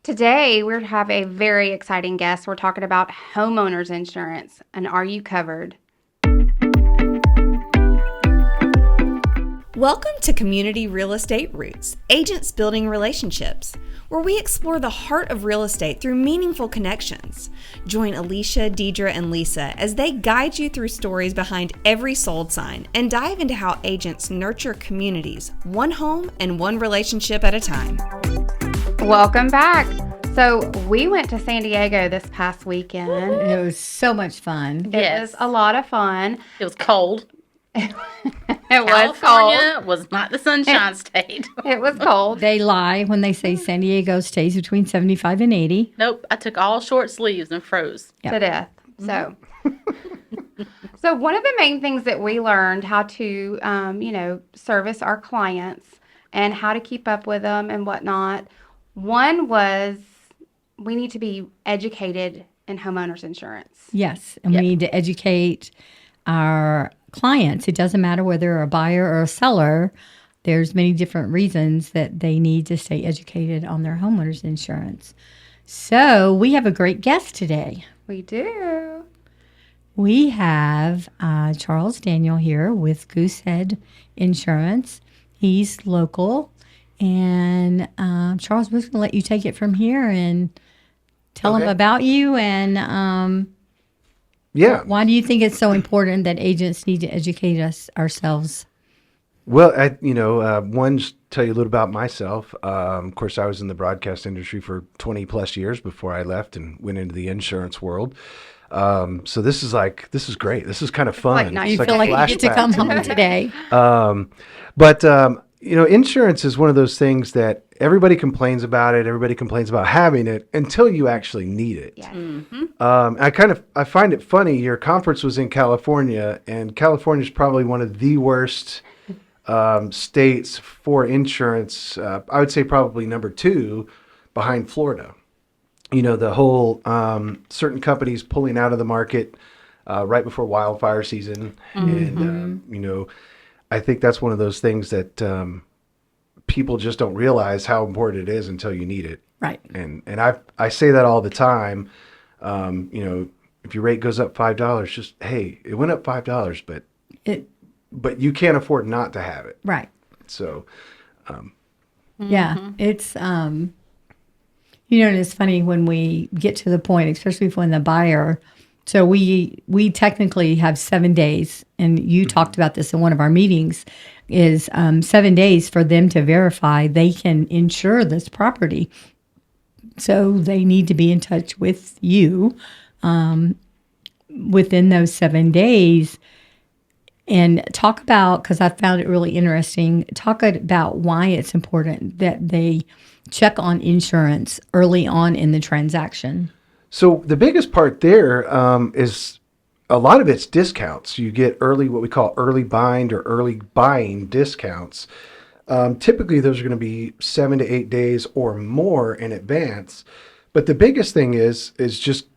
Today, we have a very exciting guest. We're talking about homeowners insurance. And are you covered? Welcome to Community Real Estate Roots, Agents Building Relationships, where we explore the heart of real estate through meaningful connections. Join Alicia, Deidre, and Lisa as they guide you through stories behind every sold sign and dive into how agents nurture communities, one home and one relationship at a time. Welcome back. So we went to San Diego this past weekend. It was so much fun. It was a lot of fun. It was cold. It was cold. California was not the sunshine state. It was cold. They lie when they say San Diego stays between 75 and 80. Nope, I took all short sleeves and froze. To death. So, so one of the main things that we learned how to, service our clients and how to keep up with them and whatnot. One was we need to be educated in homeowners insurance. Yes, and we need to educate our clients. It doesn't matter whether they're a buyer or a seller. There's many different reasons that they need to stay educated on their homeowners insurance. So we have a great guest today. We do. We have Charles Daniel here with Goosehead Insurance. He's local. And Charles, we're going to let you take it from here and tell them about you and why do you think it's so important that agents need to educate us ourselves? Well, one, just tell you a little about myself. Of course, I was in the broadcast industry for 20 plus years before I left and went into the insurance world. So this is great. This is kind of fun. Like nice. You feel like you get to come home today. Insurance is one of those things that everybody complains about it. Everybody complains about having it until you actually need it. Yes. Mm-hmm. I find it funny. Your conference was in California, and California is probably one of the worst states for insurance. I would say probably number 2 behind Florida. You know, the whole certain companies pulling out of the market right before wildfire season. Mm-hmm. And, I think that's one of those things that people just don't realize how important it is until you need it. Right. And I say that all the time. If your rate goes up $5, just, hey, it went up $5, but you can't afford not to have it. Right. So, yeah, it's, and it's funny when we get to the point, especially when the buyer, so we technically have 7 days, and you talked about this in one of our meetings, is 7 days for them to verify they can insure this property. So they need to be in touch with you within those 7 days and talk about, because I found it really interesting, talk about why it's important that they check on insurance early on in the transaction. So the biggest part there is a lot of it's discounts. You get what we call early bind or early buying discounts. Typically, those are going to be 7 to 8 days or more in advance. But the biggest thing is just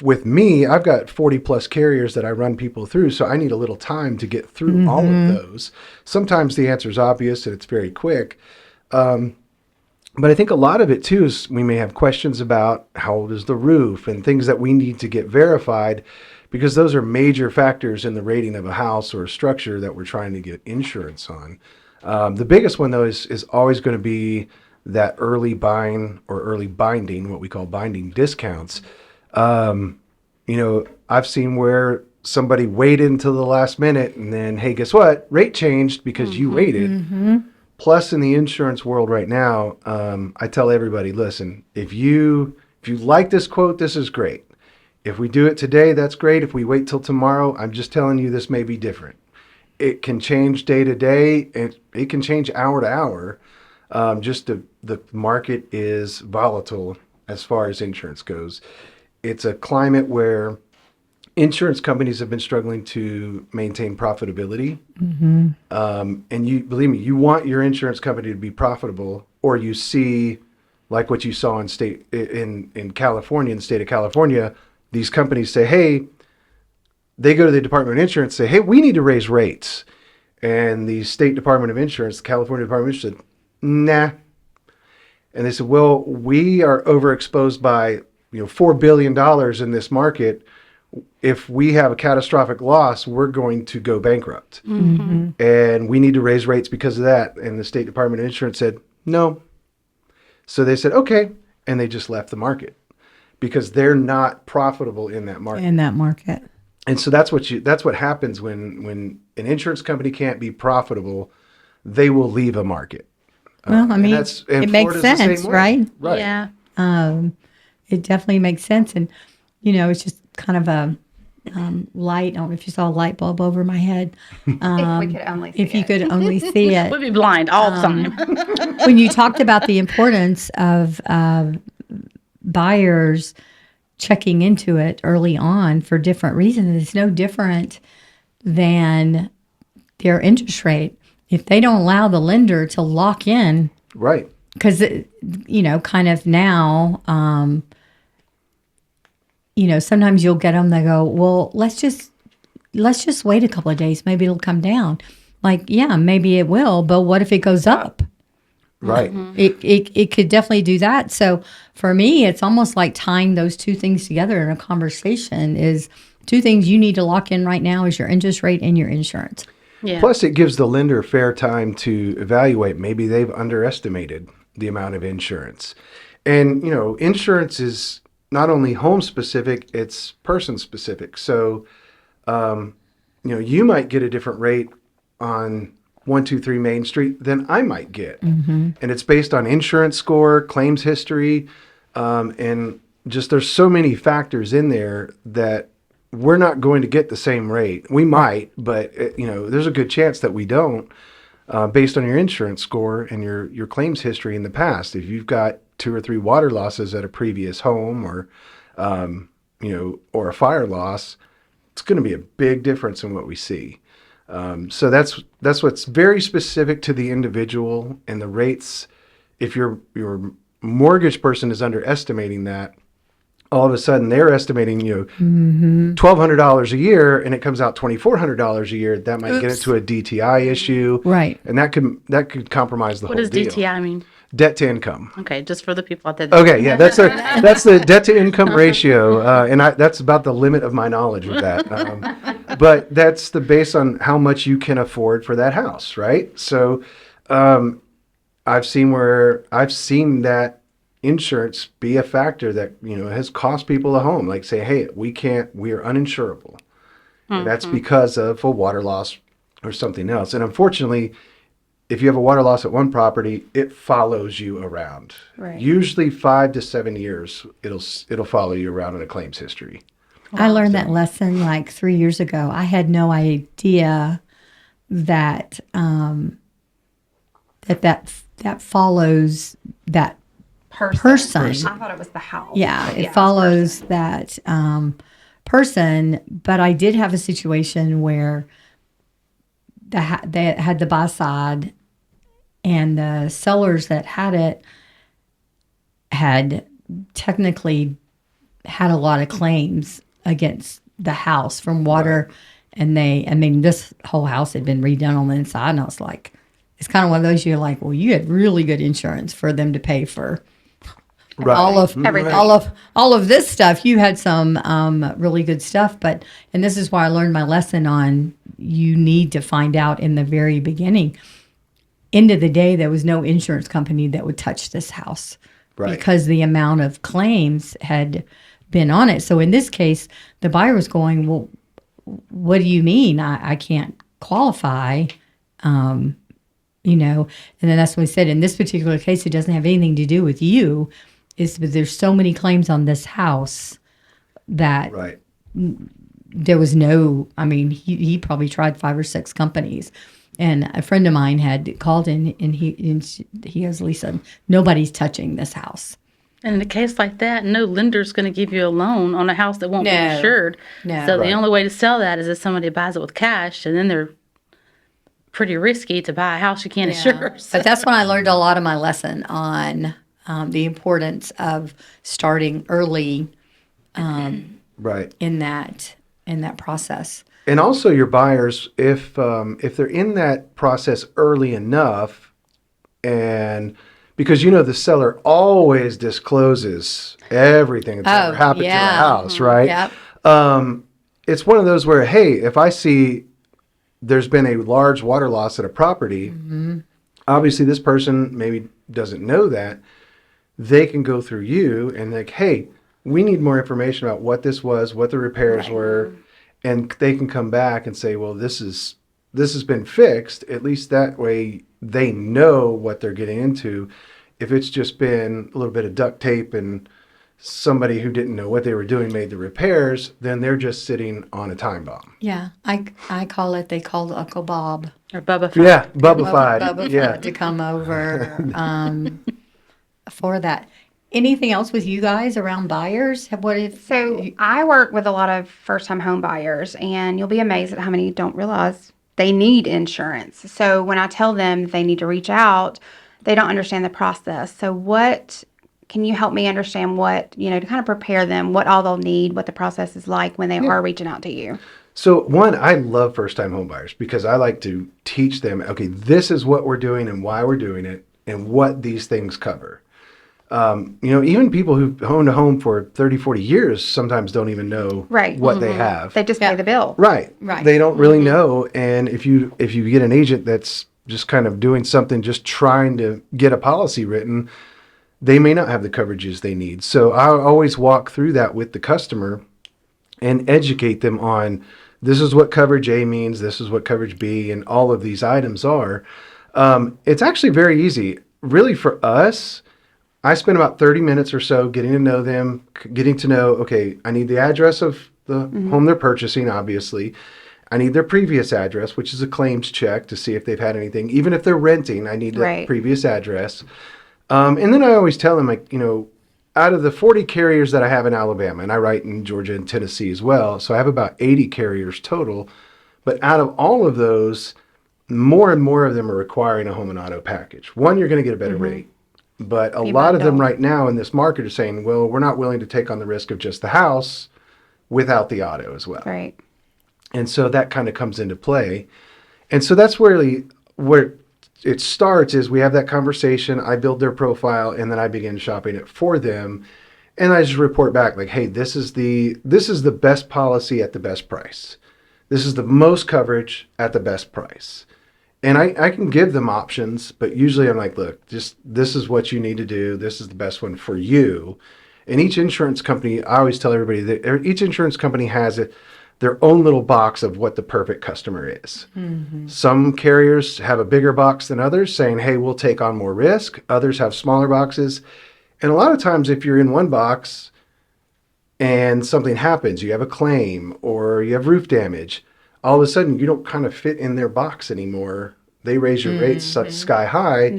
with me, I've got 40 plus carriers that I run people through, so I need a little time to get through all of those. Sometimes the answer is obvious and it's very quick. But I think a lot of it, too, is we may have questions about how old is the roof and things that we need to get verified, because those are major factors in the rating of a house or a structure that we're trying to get insurance on. The biggest one, though, is always going to be that early buying or early binding, what we call binding discounts. I've seen where somebody waited until the last minute and then, hey, guess what? Rate changed because you waited. Mm-hmm. Plus, in the insurance world right now, I tell everybody, listen, if you like this quote, this is great. If we do it today, that's great. If we wait till tomorrow, I'm just telling you this may be different. It can change day to day. It can change hour to hour. The market is volatile as far as insurance goes. It's a climate where insurance companies have been struggling to maintain profitability. Mm-hmm. And you believe me, you want your insurance company to be profitable, or you see, like what you saw in California, in the state of California, these companies say, hey, they go to the Department of Insurance, say, hey, we need to raise rates. And the State Department of Insurance, the California Department of Insurance said, nah. And they said, well, we are overexposed by $4 billion in this market. If we have a catastrophic loss, we're going to go bankrupt. And we need to raise rates because of that. And the State Department of Insurance said, no. So they said, okay. And they just left the market because they're not profitable in that market. In that market. And so that's what happens when an insurance company can't be profitable, they will leave a market. Well, I mean, and it makes Florida's the same sense, way. right? Right. Yeah. It definitely makes sense. And, it's just kind of a light. I don't know if you saw a light bulb over my head. If we could only see If you it. could only see it. We'd be blind all the time. When you talked about the importance of buyers checking into it early on for different reasons, it's no different than their interest rate. If they don't allow the lender to lock in, Right. because kind of now, sometimes you'll get them. They go, well, let's just wait a couple of days. Maybe it'll come down. Like, yeah, maybe it will. But what if it goes up? Right. It could definitely do that. So for me, it's almost like tying those two things together in a conversation. Is two things you need to lock in right now is your interest rate and your insurance. Yeah. Plus, it gives the lender fair time to evaluate. Maybe they've underestimated the amount of insurance. And, insurance is not only home specific, it's person specific. So, you might get a different rate on 123 Main Street than I might get. And it's based on insurance score, claims history, and just there's so many factors in there that we're not going to get the same rate. We might, but there's a good chance that we don't, based on your insurance score and your claims history in the past. If you've got 2 or 3 water losses at a previous home, or or a fire loss, it's going to be a big difference in what we see. So that's what's very specific to the individual, and the rates. If your mortgage person is underestimating that, all of a sudden they're estimating $1,200 a year, and it comes out $2,400 a year. That might get into a DTI issue, Right. And that could compromise the What whole does deal. DTI mean? Debt to income. Okay, just for the people out there. Okay, yeah, that's the debt to income ratio, and that's about the limit of my knowledge with that. But that's the base on how much you can afford for that house, right? So, I've seen that insurance be a factor that has cost people a home. Like say, hey, we are uninsurable, and that's because of a water loss or something else. And unfortunately, if you have a water loss at one property, it follows you around. Right. Usually 5 to 7 years, it'll follow you around in a claims history. I learned that lesson like 3 years ago. I had no idea that that follows that person. I thought it was the house. Yeah, But it follows that person. But I did have a situation where they had the buy side, and the sellers that had it had technically had a lot of claims against the house from water. Right. And this whole house had been redone on the inside. And I was like, it's kind of one of those, you're like, well, you had really good insurance for them to pay for all of everything. all of this stuff. You had some really good stuff, and this is why I learned my lesson on you need to find out in the very beginning. End of the day, there was no insurance company that would touch this house, right? Because the amount of claims had been on it. So in this case, the buyer was going, well, what do you mean I can't qualify? And then that's what we said. In this particular case, it doesn't have anything to do with you. It's but there's so many claims on this house that there was no. I mean, he probably tried 5 or 6 companies, and a friend of mine had called in, and he goes, Lisa, nobody's touching this house. And in a case like that, no lender's going to give you a loan on a house that won't be insured. No. So the only way to sell that is if somebody buys it with cash, and then they're pretty risky to buy a house you can't insure. So. But that's when I learned a lot of my lesson on the importance of starting early in that process. And also your buyers, if they're in that process early enough, and because the seller always discloses everything that's ever happened to our house, right? Yep. It's one of those where, hey, if I see there's been a large water loss at a property, obviously this person maybe doesn't know that. They can go through you and like, hey, we need more information about what this was, what the repairs were, and they can come back and say, well, this has been fixed. At least that way they know what they're getting into. If it's just been a little bit of duct tape and somebody who didn't know what they were doing made the repairs, then they're just sitting on a time bomb. Yeah. I call it, they called Uncle Bob. Or Bubba. Yeah, bubblified. Bubba to come over for that. Anything else with you guys around buyers? What if So I work with a lot of first-time home buyers, and you'll be amazed at how many don't realize they need insurance. So when I tell them they need to reach out, they don't understand the process. So can you help me understand what, to kind of prepare them, what all they'll need, what the process is like when they are reaching out to you? So one, I love first-time home buyers because I like to teach them, okay, this is what we're doing and why we're doing it and what these things cover. Even people who've owned a home for 30, 40 years sometimes don't even know what they have. They just pay the bill. Right. Right. They don't really know. And if you get an agent that's just kind of doing something, just trying to get a policy written, they may not have the coverages they need. So I always walk through that with the customer and educate them on this is what coverage A means, this is what coverage B, and all of these items are. It's actually very easy. Really for us, I spend about 30 minutes or so getting to know them, getting to know, okay, I need the address of the home they're purchasing, obviously. I need their previous address, which is a claims check to see if they've had anything. Even if they're renting, I need the previous address. And then I always tell them, like, out of the 40 carriers that I have in Alabama, and I write in Georgia and Tennessee as well, so I have about 80 carriers total. But out of all of those, more and more of them are requiring a home and auto package. One, you're going to get a better rate. But a lot of them right now in this market are saying, well, we're not willing to take on the risk of just the house without the auto as well. Right. And so that kind of comes into play. And so that's really where it starts is we have that conversation, I build their profile, and then I begin shopping it for them. And I just report back like, hey, this is the best policy at the best price. This is the most coverage at the best price. And I can give them options, but usually I'm like, look, just this is what you need to do. This is the best one for you. And each insurance company, I always tell everybody that each insurance company has their own little box of what the perfect customer is. Some carriers have a bigger box than others saying, hey, we'll take on more risk. Others have smaller boxes. And a lot of times if you're in one box and something happens, you have a claim or you have roof damage, all of a sudden you don't kind of fit in their box anymore. They raise your rates sky high.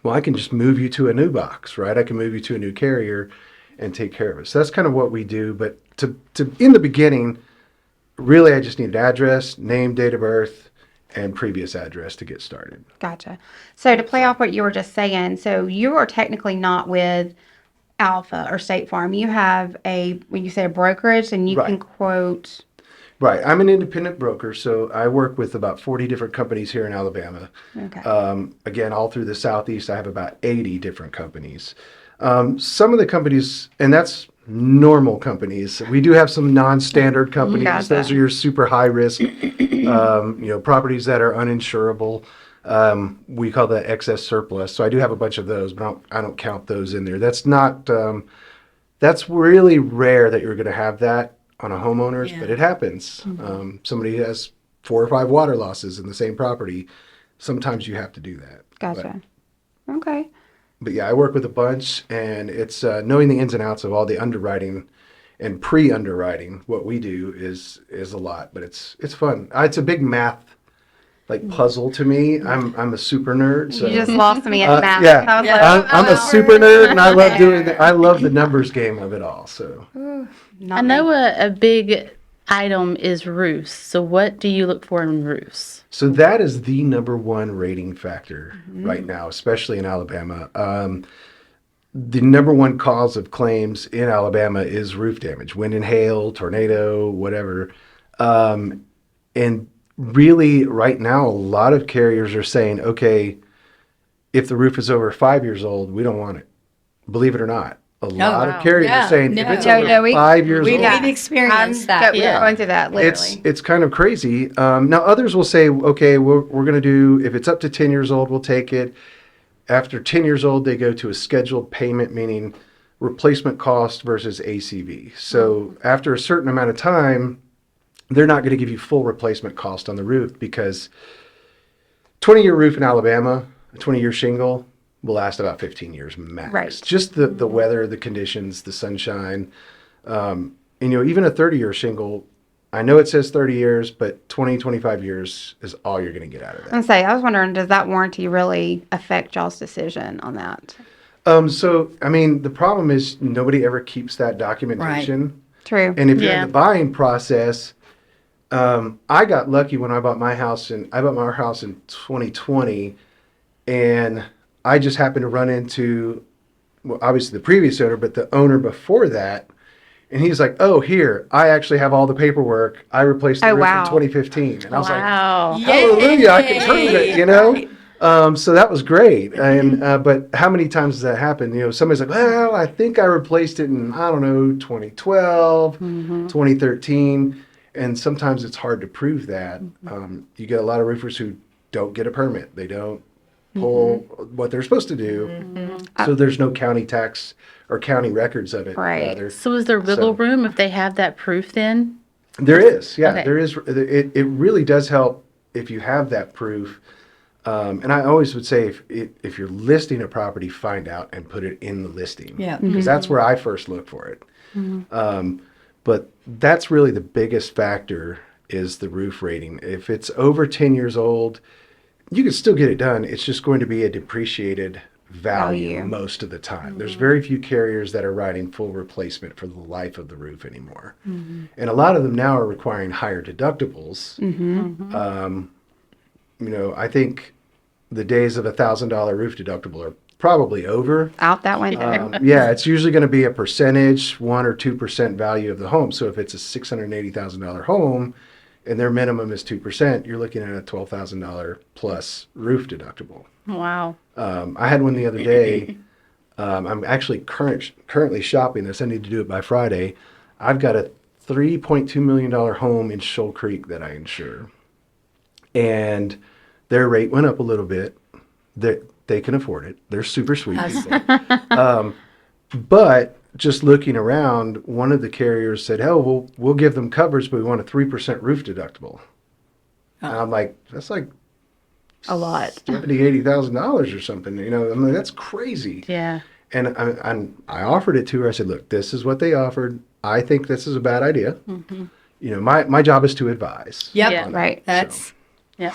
Well, I can just move you to a new box, right? I can move you to a new carrier and take care of it. So that's kind of what we do. But to in the beginning, really I just need an address, name, date of birth, and previous address to get started. Gotcha. So to play off what you were just saying, so you are technically not with Alpha or State Farm. You have when you say a brokerage, and you can quote. Right. I'm an independent broker, so I work with about 40 different companies here in Alabama. Okay. Again, all through the Southeast, I have about 80 different companies. Some of the companies, and that's normal companies. We do have some non-standard companies. Gotcha. Those are your super high risk, properties that are uninsurable. We call that excess surplus. So I do have a bunch of those, but I don't count those in there. That's not, that's really rare that you're going to have that on a homeowner's, but it happens. Somebody has 4 or 5 water losses in the same property. Sometimes you have to do that. Gotcha. Okay. But yeah, I work with a bunch, and it's knowing the ins and outs of all the underwriting and pre-underwriting. What we do is a lot, but it's fun. It's a big math puzzle to me. I'm a super nerd. So You just lost me at math. yeah, I was like, I'm a super nerd, and I love doing I love the numbers game of it all. So not I me. know a big item is roofs. So what do you look for in roofs? So that is the number one rating factor right now, especially in Alabama. The number one cause of claims in Alabama is roof damage, wind and hail, tornado, whatever. And really right now, a lot of carriers are saying, okay, if the roof is over 5 years old, we don't want it. Believe it or not. A lot wow. of carriers Yeah, are saying no. if it's No, over no, we- 5 years We've old, experienced that. We're Yeah. going through that literally. it's kind of crazy. Now others will say, okay, we're going to do, if it's up to 10 years old, we'll take it. After 10 years old, they go to a scheduled payment, meaning replacement cost versus ACV. So after a certain amount of time, they're not going to give you full replacement cost on the roof because 20-year roof in Alabama, a 20-year shingle will last about 15 years max. Right. Just the weather, the conditions, the sunshine. And, even a 30-year shingle, I know it says 30 years, but 20, 25 years is all you're going to get out of that. And say, I was wondering, does that warranty really affect y'all's decision on that? The problem is nobody ever keeps that documentation. True. And if you're Yeah. in the buying process, I got lucky when I bought my house in 2020, and I just happened to run into, well, obviously the previous owner, but the owner before that, and he's like, "Oh, here, I actually have all the paperwork. I replaced the Oh, roof wow. in 2015," and I was like, Wow. "Hallelujah, I can prove it," Right. So that was great. And but how many times does that happen? Somebody's like, "Well, I think I replaced it in 2012, 2013," and sometimes it's hard to prove that. You get a lot of roofers who don't get a permit. They don't pull what they're supposed to do, so there's no county tax or county records of it. Right. Rather. So is there wiggle So- room if they have that proof then? There is, yeah, Okay. there is. It really does help if you have that proof. And I always would say if you're listing a property, find out and put it in the listing. Yeah. Because that's where I first look for it. But that's really the biggest factor is the roof rating. If it's over 10 years old, you can still get it done. It's just going to be a depreciated value most of the time. There's very few carriers that are writing full replacement for the life of the roof anymore. And a lot of them now are requiring higher deductibles. I think the days of $1,000 roof deductible are probably over. Out that window. Yeah, it's usually going to be a percentage, 1 or 2% value of the home. So if it's a $680,000 home and their minimum is 2%, you're looking at a $12,000 plus roof deductible. Wow. I had one the other day. I'm actually currently shopping this. I need to do it by Friday. I've got a $3.2 million home in Shoal Creek that I insure. And their rate went up a little bit. They can afford it. They're super sweet people. But just looking around, one of the carriers said, "Oh, we'll give them coverage, but we want a 3% roof deductible." And I'm like, that's like A lot. $80,000 or something. I'm like, that's crazy. Yeah. And I offered it to her. I said, "Look, this is what they offered. I think this is a bad idea. My job is to advise." Yep. Yeah. Right. That's Yeah.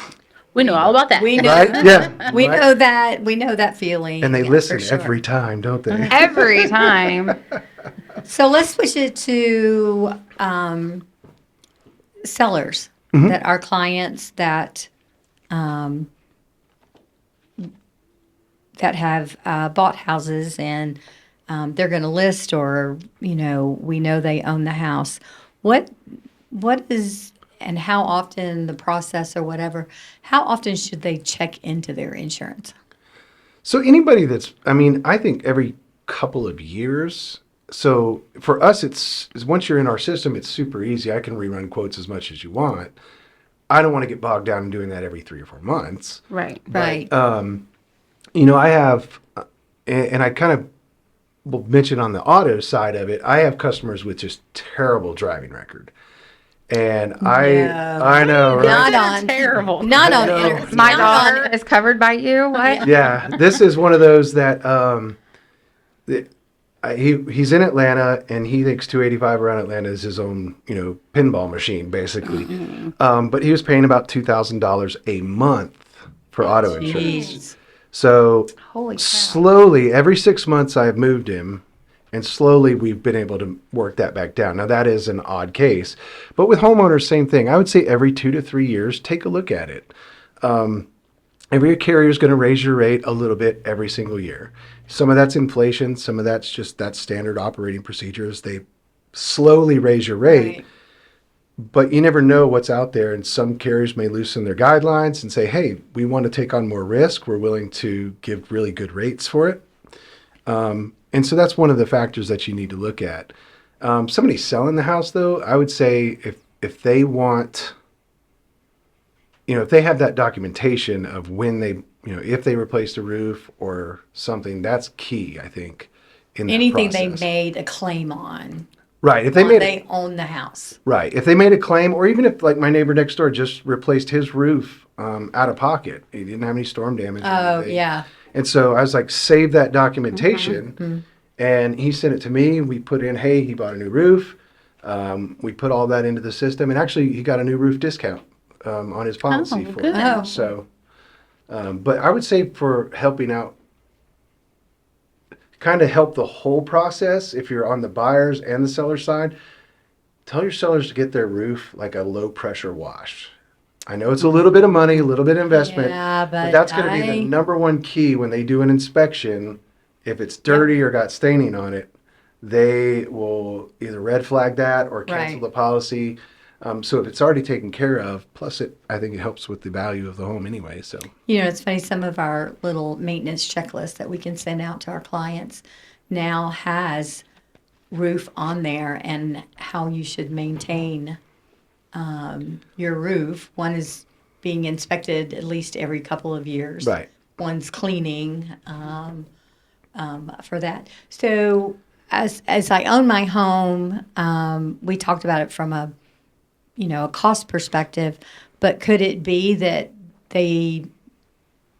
We know all about that. we know Right? Yeah. we Right? know that we know that feeling. And they yeah, listen for sure. every time, don't they? Every time. So let's switch it to sellers that are clients that that have bought houses and they're going to list, or we know they own the house. What is, and how often the process or whatever? How often should they check into their insurance? So anybody I think every couple of years. So for us, it's once you're in our system, it's super easy. I can rerun quotes as much as you want. I don't want to get bogged down in doing that every 3 or 4 months. Right. Right. I have, and I kind of will mention on the auto side of it, I have customers with just terrible driving record. And I know, right? Not on Terrible. Not on. know. inter- My not on- daughter is covered by you. What? Yeah, this is one of those that he's in Atlanta and he thinks 285 around Atlanta is his own, pinball machine basically. But he was paying about $2,000 a month for auto insurance. Jeez. So Holy cow. slowly, every 6 months, I've moved him, and slowly we've been able to work that back down. Now that is an odd case, but with homeowners, same thing. I would say every 2 to 3 years, take a look at it. Every carrier is going to raise your rate a little bit every single year. Some of that's inflation. Some of that's just that standard operating procedures. They slowly raise your rate. Right. But you never know what's out there, and some carriers may loosen their guidelines and say, hey, we want to take on more risk. We're willing to give really good rates for it. And so that's one of the factors that you need to look at. Somebody selling the house, though, I would say if they want, if they have that documentation of when they, if they replaced a roof or something, that's key, I think, in that Anything process. they made a claim on. Right. If they While made they own the house. Right. If they made a claim, or even if, like, my neighbor next door just replaced his roof out of pocket, he didn't have any storm damage. Or Oh, anything. yeah. And so I was like, save that documentation. And he sent it to me. We put in, hey, he bought a new roof. We put all that into the system. And actually, he got a new roof discount on his policy for good. it. Oh. So, but I would say for helping out, kind of help the whole process, if you're on the buyers and the seller side, tell your sellers to get their roof like a low pressure wash. I know it's a little bit of money, a little bit of investment, Yeah, but that's going to be the number one key when they do an inspection. If it's dirty or got staining on it, they will either red flag that or cancel Right. the policy. So if it's already taken care of, plus I think it helps with the value of the home anyway. So It's funny, some of our little maintenance checklists that we can send out to our clients now has roof on there and how you should maintain your roof. One is being inspected at least every couple of years. right, One's cleaning for that. So as I own my home, we talked about it from a cost perspective, but could it be that they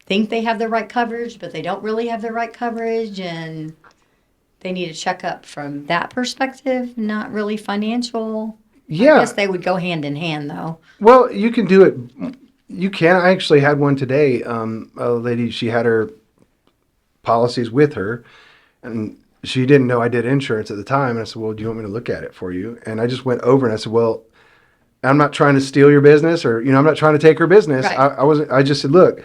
think they have the right coverage, but they don't really have the right coverage, and they need a checkup from that perspective, not really financial? yeah. I guess they would go hand in hand, though. Well, you can do it. You can. I actually had one today. A lady, she had her policies with her, and she didn't know I did insurance at the time. And I said, well, do you want me to look at it for you? And I just went over and I said, well, I'm not trying to steal your business, or, I'm not trying to take her business. Right. I wasn't, I just said, look,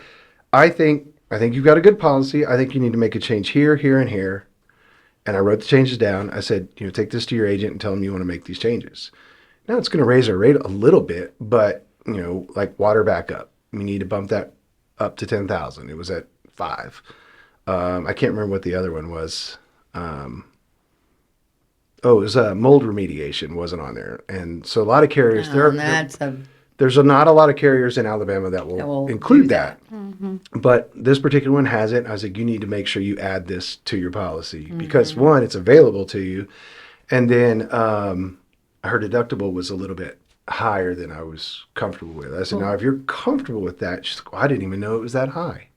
I think you've got a good policy. I think you need to make a change here, here, and here. And I wrote the changes down. I said, take this to your agent and tell them you want to make these changes. Now it's going to raise our rate a little bit, but, like water backup, we need to bump that up to 10,000. It was at 5. I can't remember what the other one was. It was mold remediation wasn't on there. And so a lot of carriers, there's not a lot of carriers in Alabama that will include do that. But this particular one has it. I was like, you need to make sure you add this to your policy because one, it's available to you. And then her deductible was a little bit higher than I was comfortable with. I said, now if you're comfortable with that, she's like, well, I didn't even know it was that high.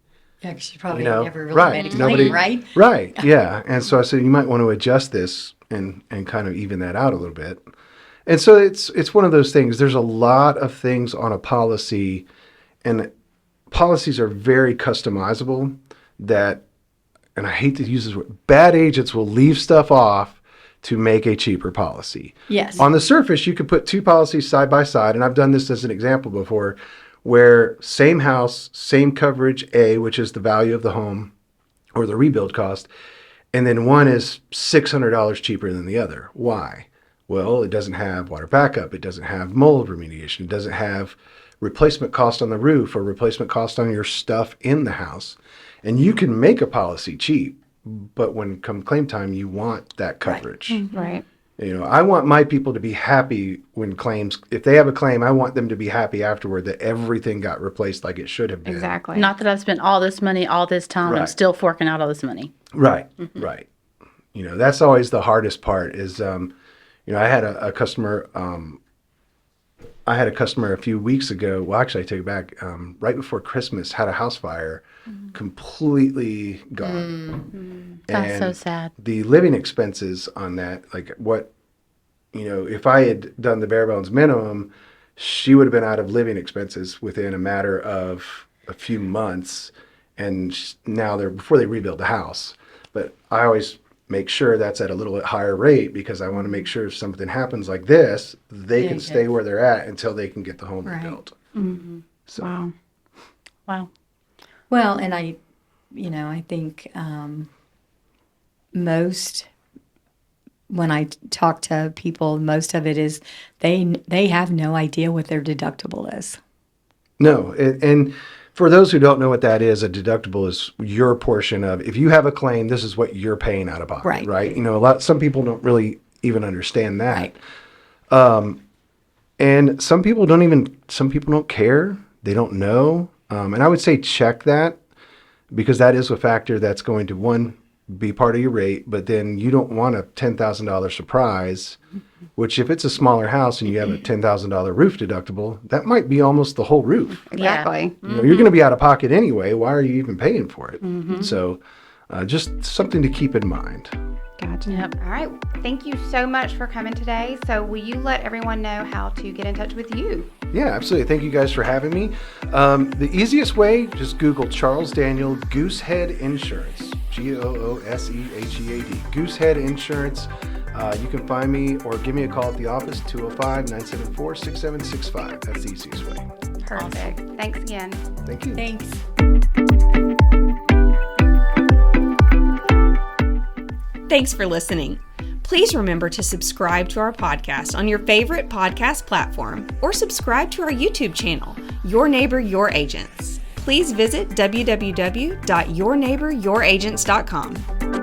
Yeah, because you probably You know, never really right. made a Nobody- claim, right? Right. Yeah. And so I said, you might want to adjust this and kind of even that out a little bit. And so it's one of those things. There's a lot of things on a policy, and policies are very customizable that, and I hate to use this word, bad agents will leave stuff off to make a cheaper policy. Yes. On the surface, you could put two policies side by side, and I've done this as an example before, where same house, same coverage A, which is the value of the home or the rebuild cost, and then one is $600 cheaper than the other. Why? Well, it doesn't have water backup, it doesn't have mold remediation, it doesn't have replacement cost on the roof or replacement cost on your stuff in the house. And you can make a policy cheap, but when come claim time, you want that coverage. Right. I want my people to be happy when claims, if they have a claim, I want them to be happy afterward that everything got replaced like it should have been. Exactly. Not that I've spent all this money all this time and I'm Right. still forking out all this money. Right, right. That's always the hardest part is, I had a customer, a few weeks ago. Well, actually, I take it back. Right before Christmas, had a house fire, completely gone. That's so And sad. the living expenses on that, like what, if I had done the bare bones minimum, she would have been out of living expenses within a matter of a few months. And now before they rebuild the house. But I always make sure that's at a little bit higher rate because I want to make sure if something happens like this, they can stay where they're at until they can get the home Right. rebuilt. So, Wow. Wow. Well, and I think most when I talk to people, most of it is they have no idea what their deductible is. No, and for those who don't know what that is, a deductible is your portion of, if you have a claim, this is what you're paying out of pocket, right? You know, some people don't really even understand that. Right. And some people don't care. They don't know. And I would say check that, because that is a factor that's going to, one, be part of your rate, but then you don't want a $10,000 surprise, which if it's a smaller house and you have a $10,000 roof deductible, that might be almost the whole roof. Exactly. You know, you're going to be out of pocket anyway. Why are you even paying for it? So just something to keep in mind. Gotcha. Yep. All right. Thank you so much for coming today. So will you let everyone know how to get in touch with you? Yeah, absolutely. Thank you guys for having me. The easiest way, just Google Charles Daniel Goosehead Insurance. Goosehead. Goosehead Insurance. You can find me or give me a call at the office, 205-974-6765. That's the easiest way. Perfect. Thanks again. Thank you. Thanks. Thanks for listening. Please remember to subscribe to our podcast on your favorite podcast platform, or subscribe to our YouTube channel, Your Neighbor, Your Agents. Please visit www.yourneighboryouragents.com.